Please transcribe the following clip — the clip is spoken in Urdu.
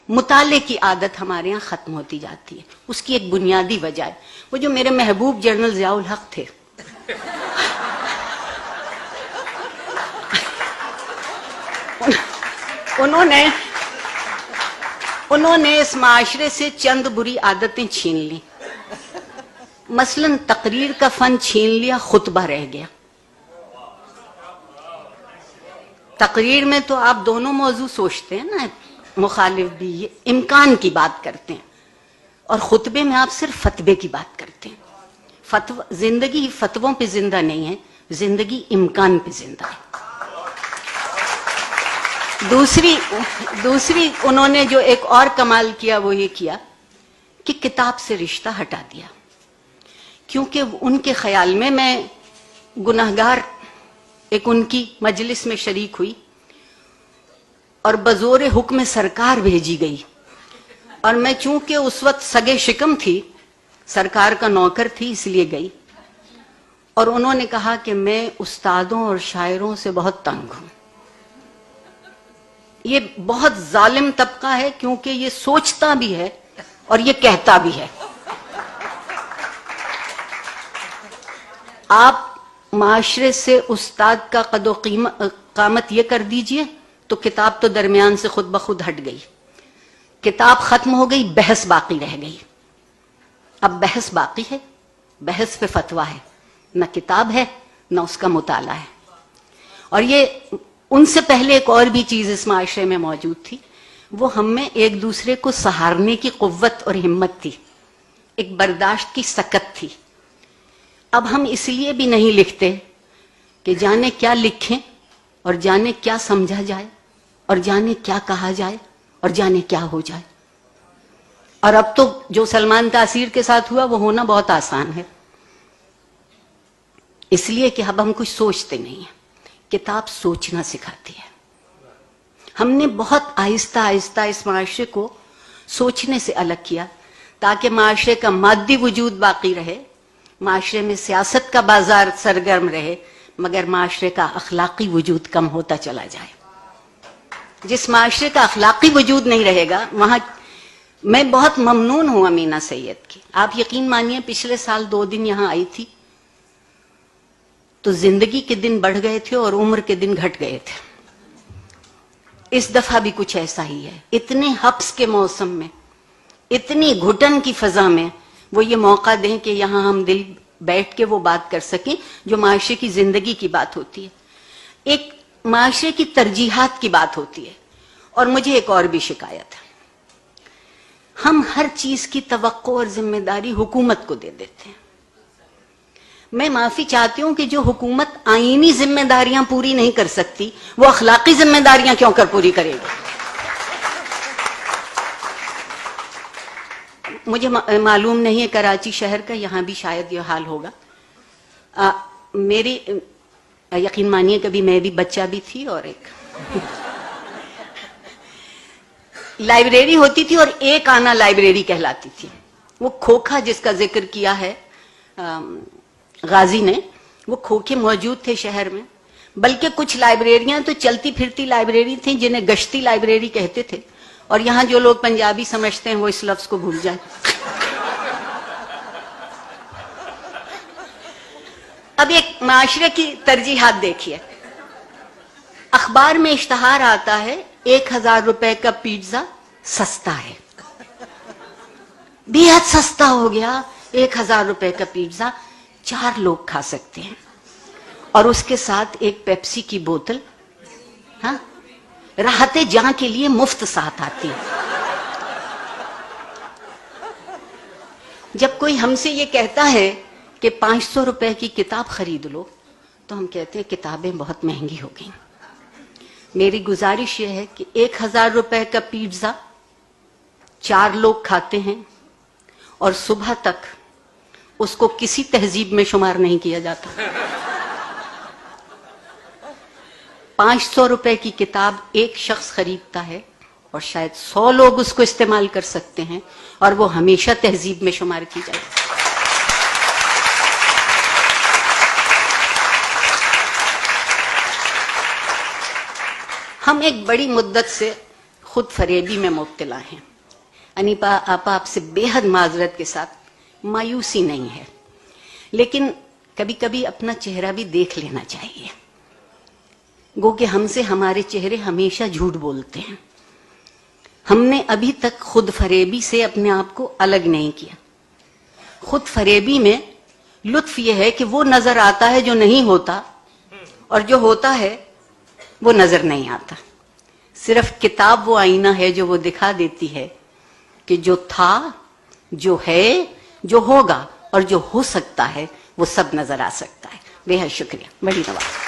مطالعے کی عادت ہمارے ہاں ختم ہوتی جاتی ہے. اس کی ایک بنیادی وجہ ہے وہ جو میرے محبوب جنرل ضیاء الحق تھے. انہوں نے اس معاشرے سے چند بری عادتیں چھین لی. مثلا تقریر کا فن چھین لیا، خطبہ رہ گیا. تقریر میں تو آپ دونوں موضوع سوچتے ہیں نا، مخالف بھی، یہ امکان کی بات کرتے ہیں، اور خطبے میں آپ صرف فتوے کی بات کرتے ہیں. زندگی فتووں پہ زندہ نہیں ہے، زندگی امکان پہ زندہ ہے. دوسری انہوں نے جو ایک اور کمال کیا وہ یہ کیا کہ کتاب سے رشتہ ہٹا دیا. کیونکہ ان کے خیال میں گناہگار ایک ان کی مجلس میں شریک ہوئی اور بزور حکم سرکار بھیجی گئی، اور میں چونکہ اس وقت سگے شکم تھی، سرکار کا نوکر تھی، اس لیے گئی. اور انہوں نے کہا کہ میں استادوں اور شاعروں سے بہت تنگ ہوں. یہ بہت ظالم طبقہ ہے کیونکہ یہ سوچتا بھی ہے اور یہ کہتا بھی ہے. آپ معاشرے سے استاد کا قد و قامت یہ کر دیجئے تو کتاب تو درمیان سے خود بخود ہٹ گئی. کتاب ختم ہو گئی، بحث باقی رہ گئی. اب بحث باقی ہے، بحث پہ فتویٰ ہے، نہ کتاب ہے نہ اس کا مطالعہ ہے. اور یہ ان سے پہلے ایک اور بھی چیز اس معاشرے میں موجود تھی، وہ ہم میں ایک دوسرے کو سہارنے کی قوت اور ہمت تھی، ایک برداشت کی سکت تھی. اب ہم اس لیے بھی نہیں لکھتے کہ جانے کیا لکھیں اور جانے کیا سمجھا جائے اور جانے کیا کہا جائے اور جانے کیا ہو جائے. اور اب تو جو سلمان تاثیر کے ساتھ ہوا وہ ہونا بہت آسان ہے، اس لیے کہ اب ہم کچھ سوچتے نہیں ہیں. کتاب سوچنا سکھاتی ہے. ہم نے بہت آہستہ آہستہ اس معاشرے کو سوچنے سے الگ کیا تاکہ معاشرے کا مادی وجود باقی رہے، معاشرے میں سیاست کا بازار سرگرم رہے، مگر معاشرے کا اخلاقی وجود کم ہوتا چلا جائے. جس معاشرے کا اخلاقی وجود نہیں رہے گا وہاں میں بہت ممنون ہوں امینا سید کی. آپ یقین مانیے پچھلے سال 2 دن یہاں آئی تھی تو زندگی کے دن بڑھ گئے تھے اور عمر کے دن گھٹ گئے تھے. اس دفعہ بھی کچھ ایسا ہی ہے. اتنے حبس کے موسم میں، اتنی گھٹن کی فضا میں وہ یہ موقع دیں کہ یہاں ہم دل بیٹھ کے وہ بات کر سکیں جو معاشرے کی زندگی کی بات ہوتی ہے، ایک معاشرے کی ترجیحات کی بات ہوتی ہے. اور مجھے ایک اور بھی شکایت ہے، ہم ہر چیز کی توقع اور ذمہ داری حکومت کو دے دیتے ہیں. میں معافی چاہتی ہوں کہ جو حکومت آئینی ذمہ داریاں پوری نہیں کر سکتی وہ اخلاقی ذمہ داریاں کیوں کر پوری کرے گی. مجھے معلوم نہیں ہے کراچی شہر کا، یہاں بھی شاید یہ حال ہوگا. میری یقین مانیے کبھی میں بھی بچہ بھی تھی اور ایک لائبریری ہوتی تھی اور ایک آنا لائبریری کہلاتی تھی. وہ کھوکھا جس کا ذکر کیا ہے غازی نے، وہ کھوکھے موجود تھے شہر میں، بلکہ کچھ لائبریریاں تو چلتی پھرتی لائبریری تھیں جنہیں گشتی لائبریری کہتے تھے. اور یہاں جو لوگ پنجابی سمجھتے ہیں وہ اس لفظ کو بھول جائیں. اب ایک معاشرے کی ترجیحات دیکھیے. اخبار میں اشتہار آتا ہے 1000 روپے کا پیزا سستا ہے، بے حد سستا ہو گیا. 1000 روپے کا پیزا 4 لوگ کھا سکتے ہیں، اور اس کے ساتھ ایک پیپسی کی بوتل راحت جاں کے لیے مفت ساتھ آتی ہے. جب کوئی ہم سے یہ کہتا ہے کہ 500 روپے کی کتاب خرید لو تو ہم کہتے ہیں کتابیں بہت مہنگی ہو گئیں. میری گزارش یہ ہے کہ 1000 روپے کا پیزا 4 لوگ کھاتے ہیں اور صبح تک اس کو کسی تہذیب میں شمار نہیں کیا جاتا. 500 روپے کی کتاب ایک شخص خریدتا ہے اور شاید 100 لوگ اس کو استعمال کر سکتے ہیں اور وہ ہمیشہ تہذیب میں شمار کی جائے. ہم ایک بڑی مدت سے خود فریبی میں مبتلا ہیں۔ انیپا آپا آپ سے بے حد معذرت کے ساتھ مایوسی نہیں ہے، لیکن کبھی کبھی اپنا چہرہ بھی دیکھ لینا چاہیے۔ گو کہ ہم سے ہمارے چہرے ہمیشہ جھوٹ بولتے ہیں۔ ہم نے ابھی تک خود فریبی سے اپنے آپ کو الگ نہیں کیا۔ خود فریبی میں لطف یہ ہے کہ وہ نظر آتا ہے جو نہیں ہوتا، اور جو ہوتا ہے وہ نظر نہیں آتا۔ صرف کتاب وہ آئینہ ہے جو وہ دکھا دیتی ہے کہ جو تھا، جو ہے، جو ہوگا اور جو ہو سکتا ہے وہ سب نظر آ سکتا ہے۔ بے حد شکریہ، بڑی نواز۔